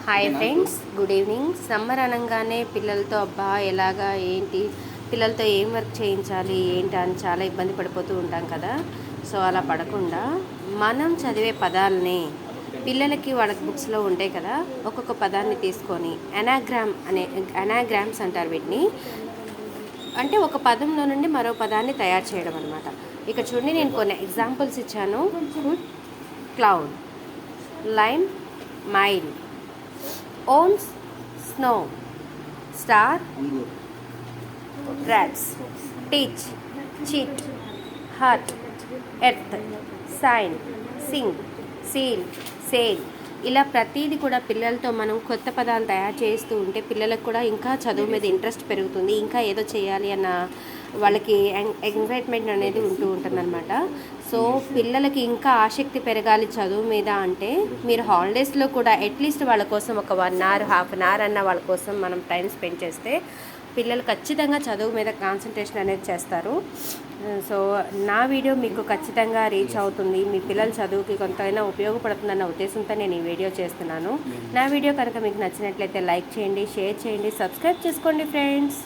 Hi friends, good evening. Summer అనగానే పిల్లలతో అబ్బా ఎలాగా ఏంటి, పిల్లలతో ఏం వర్క్ చేయించాలి ఏంటి అని చాలా ఇబ్బంది పడిపోతూ ఉంటాం కదా. సో అలా పడకుండా మనం చదివే పదాలని పిల్లలకి వాళ్ళకి బుక్స్లో ఉంటాయి కదా, ఒక్కొక్క పదాన్ని తీసుకొని అనాగ్రామ్స్ అంటారు వీటిని. అంటే ఒక పదంలో నుండి మరో పదాన్ని తయారు చేయడం అనమాట. ఇక్కడ చూడండి, నేను కొన్ని ఎగ్జాంపుల్స్ ఇచ్చాను. Food, cloud, lime, mile, owns, snow, star, rats, teach, cheat, heart, earth, sign, sing, seal, sale. ఇలా ప్రతిదీ కూడా పిల్లలతో మనం కొత్త పదాలు తయారు చేస్తూ ఉంటే పిల్లలకు కూడా ఇంకా చదువు మీద ఇంట్రెస్ట్ పెరుగుతుంది. ఇంకా ఏదో చేయాలి అన్న వాళ్ళకి ఎంకరేజ్మెంట్ అనేది ఉంటూ ఉంటుందన్నమాట. సో పిల్లలకి ఇంకా ఆసక్తి పెరగాలి చదువు మీద అంటే మీరు హాలిడేస్లో కూడా అట్లీస్ట్ వాళ్ళ కోసం ఒక 1 hour, హాఫ్ అన్ అవర్ అన్న వాళ్ళ కోసం మనం టైం స్పెండ్ చేస్తే పిల్లలు ఖచ్చితంగా చదువు మీద కాన్సన్ట్రేషన్ అనేది చేస్తారు. సో నా వీడియో మీకు ఖచ్చితంగా రీచ్ అవుతుంది, మీ పిల్లల చదువుకి కొంతైనా ఉపయోగపడుతుందన్న ఉద్దేశంతో నేను ఈ వీడియో చేస్తున్నాను. నా వీడియో కనుక మీకు నచ్చినట్లయితే లైక్ చేయండి, షేర్ చేయండి, సబ్స్క్రైబ్ చేసుకోండి ఫ్రెండ్స్.